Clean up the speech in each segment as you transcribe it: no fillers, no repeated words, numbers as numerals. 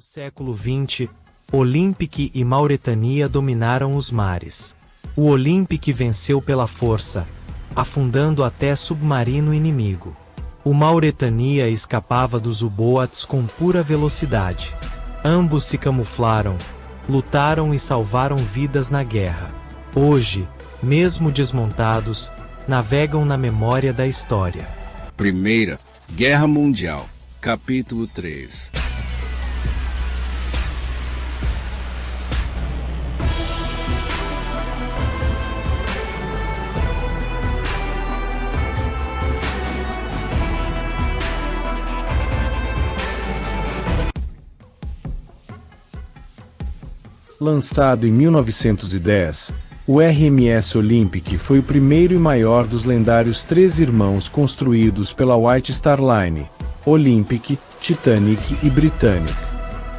No século XX, Olympique e Mauretania dominaram os mares. O Olympique venceu pela força, afundando até submarino inimigo. O Mauretania escapava dos U-Boats com pura velocidade. Ambos se camuflaram, lutaram e salvaram vidas na guerra. Hoje, mesmo desmontados, navegam na memória da história. Primeira Guerra Mundial, capítulo 3. Lançado em 1910, o RMS Olympic foi o primeiro e maior dos lendários três irmãos construídos pela White Star Line, Olympic, Titanic e Britannic.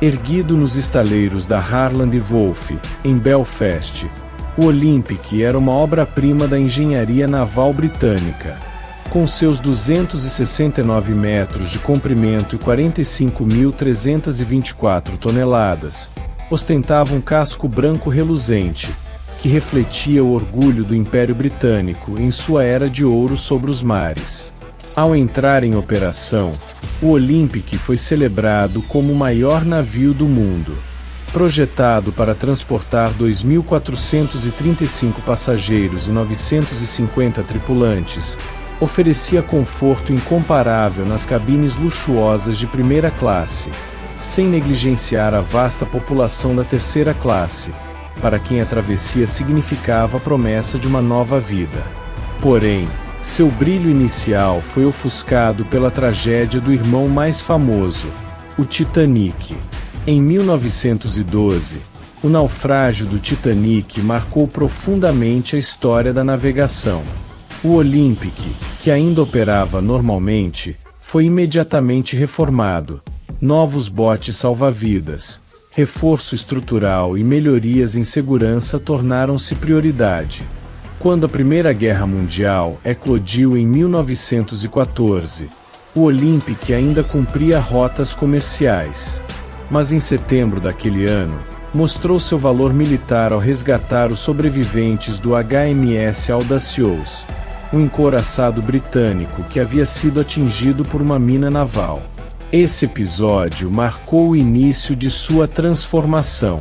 Erguido nos estaleiros da Harland & Wolff, em Belfast, o Olympic era uma obra-prima da engenharia naval britânica. Com seus 269 metros de comprimento e 45.324 toneladas, ostentava um casco branco reluzente, que refletia o orgulho do Império Britânico em sua era de ouro sobre os mares. Ao entrar em operação, o Olympic foi celebrado como o maior navio do mundo. Projetado para transportar 2.435 passageiros e 950 tripulantes, oferecia conforto incomparável nas cabines luxuosas de primeira classe, sem negligenciar a vasta população da terceira classe, para quem a travessia significava a promessa de uma nova vida. Porém, seu brilho inicial foi ofuscado pela tragédia do irmão mais famoso, o Titanic. Em 1912, o naufrágio do Titanic marcou profundamente a história da navegação. O Olympic, que ainda operava normalmente, foi imediatamente reformado. Novos botes salva-vidas, reforço estrutural e melhorias em segurança tornaram-se prioridade. Quando a Primeira Guerra Mundial eclodiu em 1914, o Olympic ainda cumpria rotas comerciais. Mas em setembro daquele ano, mostrou seu valor militar ao resgatar os sobreviventes do HMS Audacious, um encouraçado britânico que havia sido atingido por uma mina naval. Esse episódio marcou o início de sua transformação.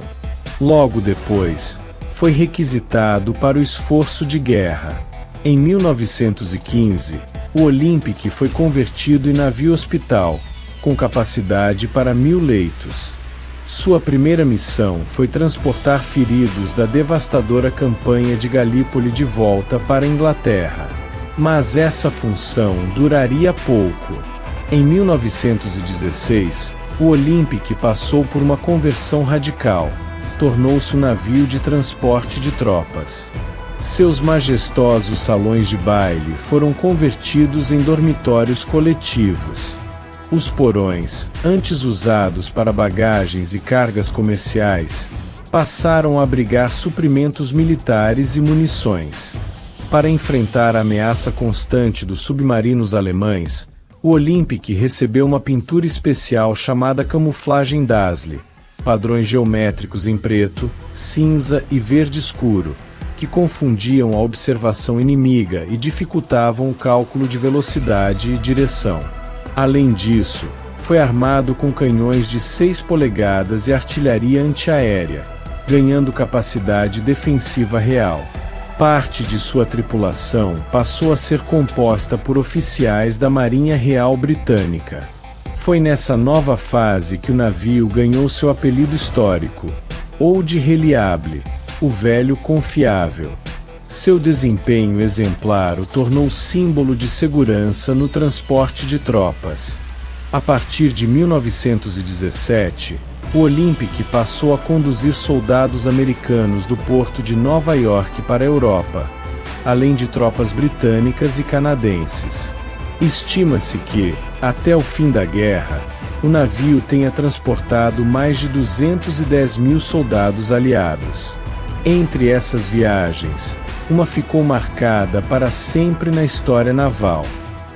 Logo depois, foi requisitado para o esforço de guerra. Em 1915, o Olympic foi convertido em navio-hospital, com capacidade para 1.000 leitos. Sua primeira missão foi transportar feridos da devastadora campanha de Galípoli de volta para a Inglaterra. Mas essa função duraria pouco. Em 1916, o Olympic passou por uma conversão radical. Tornou-se um navio de transporte de tropas. Seus majestosos salões de baile foram convertidos em dormitórios coletivos. Os porões, antes usados para bagagens e cargas comerciais, passaram a abrigar suprimentos militares e munições. Para enfrentar a ameaça constante dos submarinos alemães, o Olympic recebeu uma pintura especial chamada camuflagem Dazzle, padrões geométricos em preto, cinza e verde escuro, que confundiam a observação inimiga e dificultavam o cálculo de velocidade e direção. Além disso, foi armado com canhões de 6 polegadas e artilharia antiaérea, ganhando capacidade defensiva real. Parte de sua tripulação passou a ser composta por oficiais da Marinha Real Britânica. Foi nessa nova fase que o navio ganhou seu apelido histórico, Old Reliable, o velho confiável. Seu desempenho exemplar o tornou símbolo de segurança no transporte de tropas. A partir de 1917, o Olympic passou a conduzir soldados americanos do porto de Nova York para a Europa, além de tropas britânicas e canadenses. Estima-se que, até o fim da guerra, o navio tenha transportado mais de 210.000 soldados aliados. Entre essas viagens, uma ficou marcada para sempre na história naval.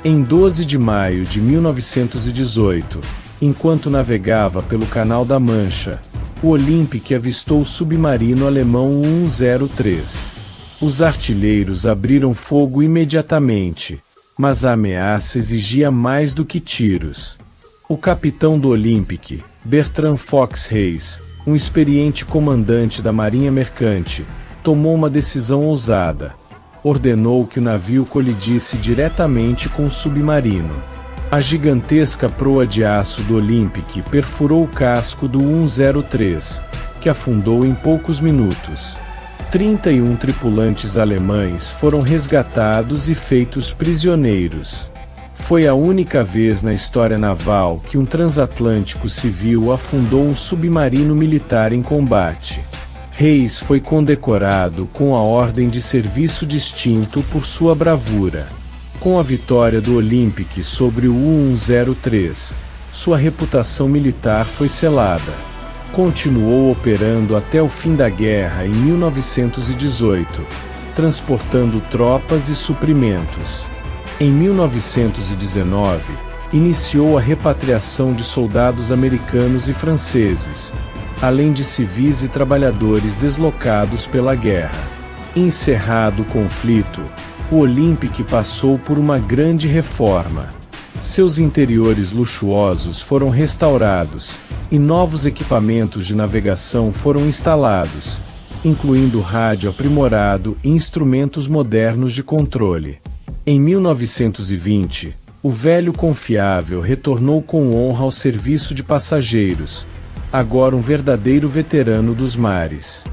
Em 12 de maio de 1918, Enquanto navegava pelo Canal da Mancha, o Olympic avistou o submarino alemão 103. Os artilheiros abriram fogo imediatamente, mas a ameaça exigia mais do que tiros. O capitão do Olympic, Bertrand Fox Reis, um experiente comandante da Marinha Mercante, tomou uma decisão ousada. Ordenou que o navio colidisse diretamente com o submarino. A gigantesca proa de aço do Olympic perfurou o casco do 103, que afundou em poucos minutos. 31 tripulantes alemães foram resgatados e feitos prisioneiros. Foi a única vez na história naval que um transatlântico civil afundou um submarino militar em combate. Reis foi condecorado com a Ordem de Serviço Distinto por sua bravura. Com a vitória do Olympic sobre o 103, sua reputação militar foi selada. Continuou operando até o fim da guerra em 1918, transportando tropas e suprimentos. Em 1919, iniciou a repatriação de soldados americanos e franceses, além de civis e trabalhadores deslocados pela guerra. Encerrado o conflito, o Olympic passou por uma grande reforma. Seus interiores luxuosos foram restaurados, e novos equipamentos de navegação foram instalados, incluindo rádio aprimorado e instrumentos modernos de controle. Em 1920, o velho confiável retornou com honra ao serviço de passageiros, agora um verdadeiro veterano dos mares.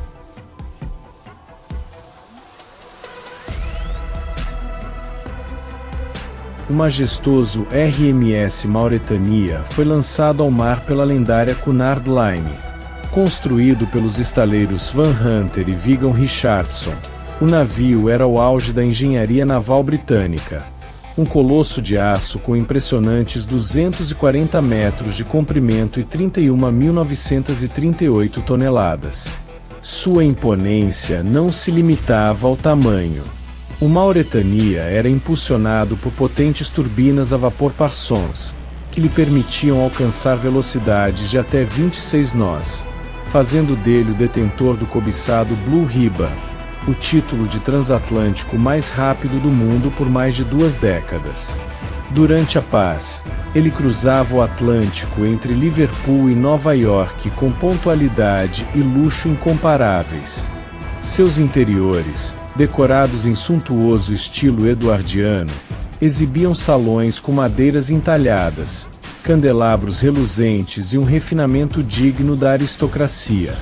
O majestoso RMS Mauretania foi lançado ao mar pela lendária Cunard Line. Construído pelos estaleiros Van Hunter e Vigan Richardson, o navio era o auge da engenharia naval britânica. Um colosso de aço com impressionantes 240 metros de comprimento e 31.938 toneladas. Sua imponência não se limitava ao tamanho. O Mauretania era impulsionado por potentes turbinas a vapor Parsons, que lhe permitiam alcançar velocidades de até 26 nós, fazendo dele o detentor do cobiçado Blue Ribbon, o título de transatlântico mais rápido do mundo por mais de 2 décadas. Durante a paz, ele cruzava o Atlântico entre Liverpool e Nova York com pontualidade e luxo incomparáveis. Seus interiores, decorados em suntuoso estilo eduardiano, exibiam salões com madeiras entalhadas, candelabros reluzentes e um refinamento digno da aristocracia.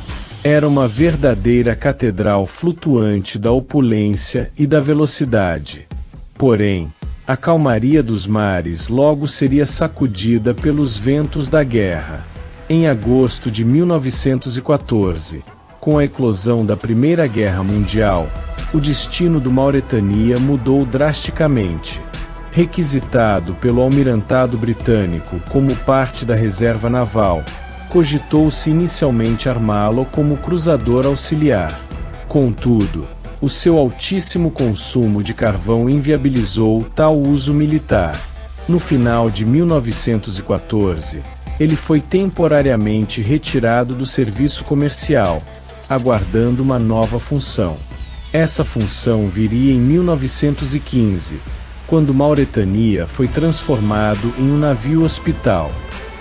Era uma verdadeira catedral flutuante da opulência e da velocidade. Porém, a calmaria dos mares logo seria sacudida pelos ventos da guerra. Em agosto de 1914, com a eclosão da Primeira Guerra Mundial, o destino do Mauretania mudou drasticamente. Requisitado pelo Almirantado Britânico como parte da reserva naval, cogitou-se inicialmente armá-lo como cruzador auxiliar. Contudo, o seu altíssimo consumo de carvão inviabilizou tal uso militar. No final de 1914, ele foi temporariamente retirado do serviço comercial, aguardando uma nova função. Essa função viria em 1915, quando Mauretania foi transformado em um navio-hospital.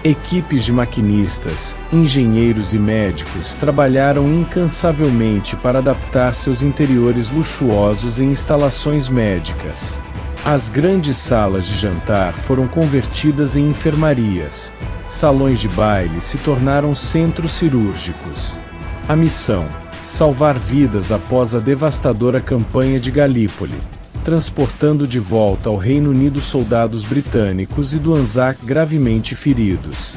Equipes de maquinistas, engenheiros e médicos trabalharam incansavelmente para adaptar seus interiores luxuosos em instalações médicas. As grandes salas de jantar foram convertidas em enfermarias. Salões de baile se tornaram centros cirúrgicos. A missão: salvar vidas após a devastadora campanha de Galípoli, transportando de volta ao Reino Unido soldados britânicos e do Anzac gravemente feridos.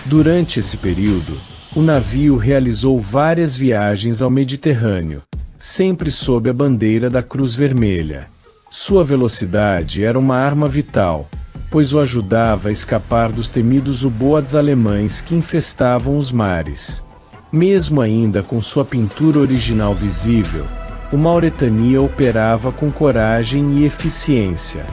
Durante esse período, o navio realizou várias viagens ao Mediterrâneo, sempre sob a bandeira da Cruz Vermelha. Sua velocidade era uma arma vital, pois o ajudava a escapar dos temidos U-boats alemães que infestavam os mares. Mesmo ainda com sua pintura original visível, o Mauretania operava com coragem e eficiência.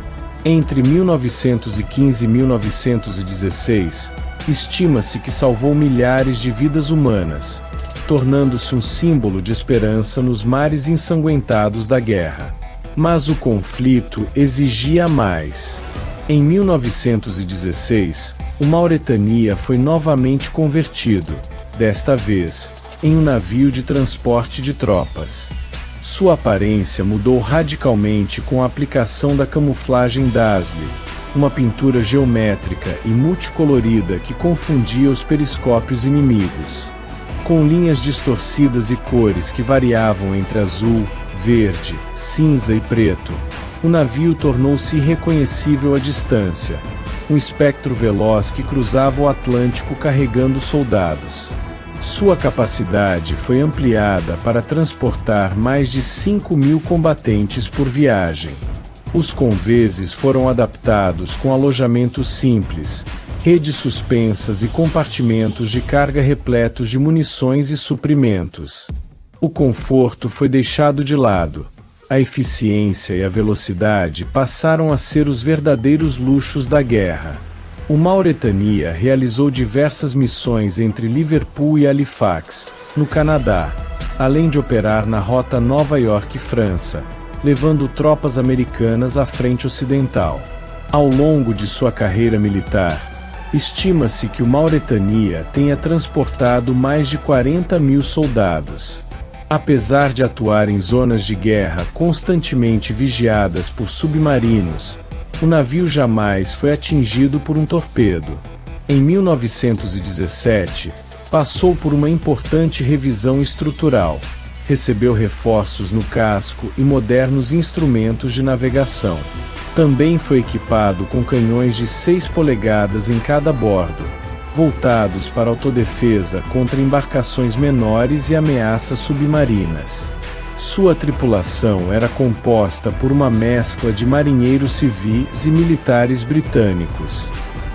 Entre 1915 e 1916, Estima-se que salvou milhares de vidas humanas, tornando-se um símbolo de esperança nos mares ensanguentados da guerra. Mas o conflito exigia mais. Em 1916, o Mauretania foi novamente convertido, desta vez, em um navio de transporte de tropas. Sua aparência mudou radicalmente com a aplicação da camuflagem Dazzle, uma pintura geométrica e multicolorida que confundia os periscópios inimigos. Com linhas distorcidas e cores que variavam entre azul, verde, cinza e preto, o navio tornou-se irreconhecível à distância, um espectro veloz que cruzava o Atlântico carregando soldados. Sua capacidade foi ampliada para transportar mais de 5.000 combatentes por viagem. Os conveses foram adaptados com alojamento simples, redes suspensas e compartimentos de carga repletos de munições e suprimentos. O conforto foi deixado de lado. A eficiência e a velocidade passaram a ser os verdadeiros luxos da guerra. O Mauretania realizou diversas missões entre Liverpool e Halifax, no Canadá, além de operar na rota Nova York-França, levando tropas americanas à frente ocidental. Ao longo de sua carreira militar, estima-se que o Mauretania tenha transportado mais de 40.000 soldados. Apesar de atuar em zonas de guerra constantemente vigiadas por submarinos, o navio jamais foi atingido por um torpedo. Em 1917, passou por uma importante revisão estrutural, recebeu reforços no casco e modernos instrumentos de navegação. Também foi equipado com canhões de 6 polegadas em cada bordo, voltados para autodefesa contra embarcações menores e ameaças submarinas. Sua tripulação era composta por uma mescla de marinheiros civis e militares britânicos.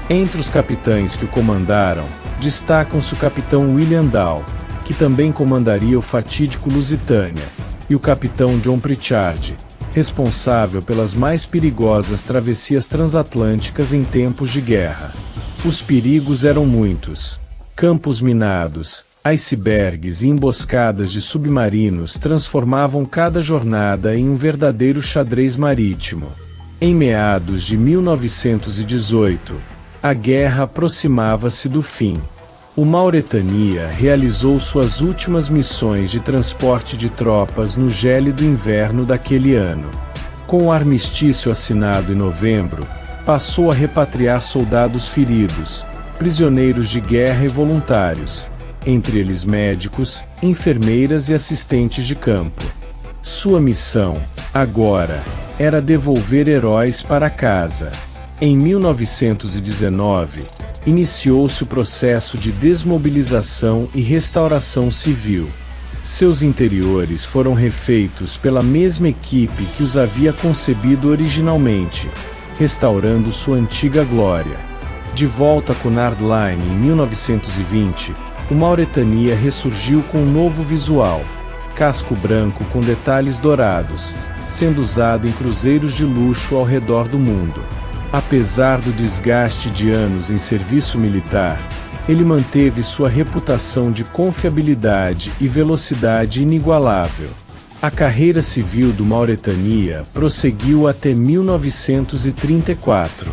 Entre os capitães que o comandaram, destacam-se o capitão William Dow, que também comandaria o fatídico Lusitânia, e o capitão John Pritchard, responsável pelas mais perigosas travessias transatlânticas em tempos de guerra. Os perigos eram muitos. Campos minados, icebergs e emboscadas de submarinos transformavam cada jornada em um verdadeiro xadrez marítimo. Em meados de 1918, a guerra aproximava-se do fim. O Mauretania realizou suas últimas missões de transporte de tropas no gélido inverno daquele ano. Com o armistício assinado em novembro, passou a repatriar soldados feridos, prisioneiros de guerra e voluntários, entre eles médicos, enfermeiras e assistentes de campo. Sua missão, agora, era devolver heróis para casa. Em 1919, iniciou-se o processo de desmobilização e restauração civil. Seus interiores foram refeitos pela mesma equipe que os havia concebido originalmente, restaurando sua antiga glória. De volta a Cunard Line em 1920, o Mauretania ressurgiu com um novo visual, casco branco com detalhes dourados, sendo usado em cruzeiros de luxo ao redor do mundo. Apesar do desgaste de anos em serviço militar, ele manteve sua reputação de confiabilidade e velocidade inigualável. A carreira civil do Mauretania prosseguiu até 1934.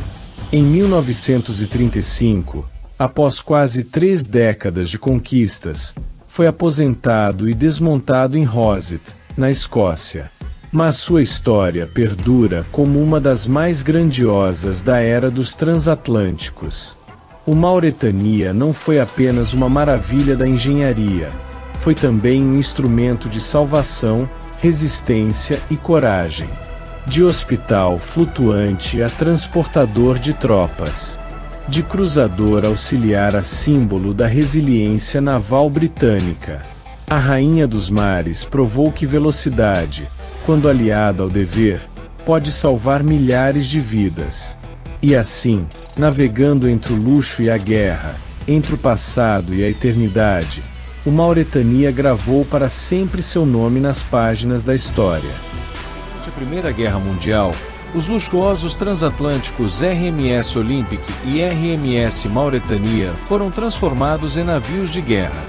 Em 1935, após quase 3 décadas de conquistas, foi aposentado e desmontado em Rosyth, na Escócia. Mas sua história perdura como uma das mais grandiosas da era dos transatlânticos. O Mauretania não foi apenas uma maravilha da engenharia, foi também um instrumento de salvação, resistência e coragem. De hospital flutuante a transportador de tropas. De cruzador auxiliar a símbolo da resiliência naval britânica. A rainha dos mares provou que velocidade, quando aliada ao dever, pode salvar milhares de vidas. E assim, navegando entre o luxo e a guerra, entre o passado e a eternidade, o Mauretania gravou para sempre seu nome nas páginas da história. Durante a Primeira Guerra Mundial, Os luxuosos transatlânticos RMS Olympic e RMS Mauretania foram transformados em navios de guerra.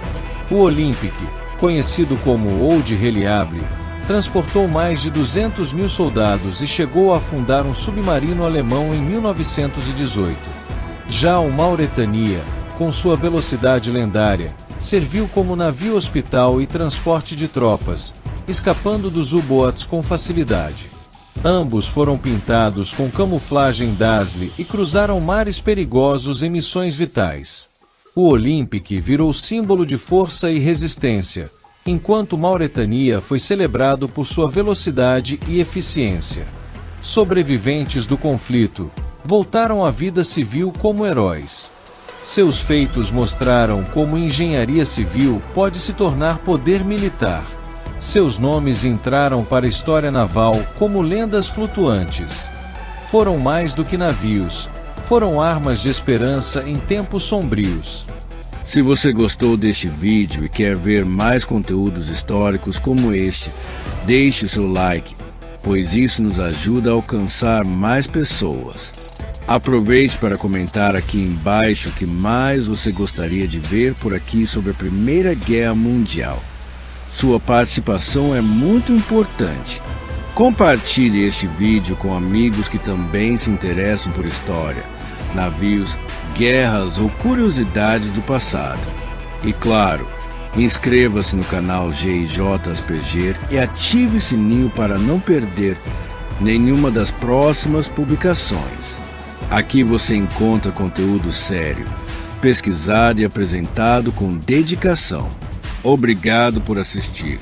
O Olympic, conhecido como Old Reliable, transportou mais de 200 mil soldados e chegou a afundar um submarino alemão em 1918. Já o Mauretania, com sua velocidade lendária, serviu como navio hospital e transporte de tropas, escapando dos U-boats com facilidade. Ambos foram pintados com camuflagem Dazzle e cruzaram mares perigosos em missões vitais. O Olympic virou símbolo de força e resistência, enquanto Mauretania foi celebrado por sua velocidade e eficiência. Sobreviventes do conflito voltaram à vida civil como heróis. Seus feitos mostraram como engenharia civil pode se tornar poder militar. Seus nomes entraram para a história naval como lendas flutuantes. Foram mais do que navios, foram armas de esperança em tempos sombrios. Se você gostou deste vídeo e quer ver mais conteúdos históricos como este, deixe o seu like, pois isso nos ajuda a alcançar mais pessoas. Aproveite para comentar aqui embaixo o que mais você gostaria de ver por aqui sobre a Primeira Guerra Mundial. Sua participação é muito importante. Compartilhe este vídeo com amigos que também se interessam por história, navios, guerras ou curiosidades do passado. E claro, inscreva-se no canal GIJ Asperger e ative o sininho para não perder nenhuma das próximas publicações. Aqui você encontra conteúdo sério, pesquisado e apresentado com dedicação. Obrigado por assistir.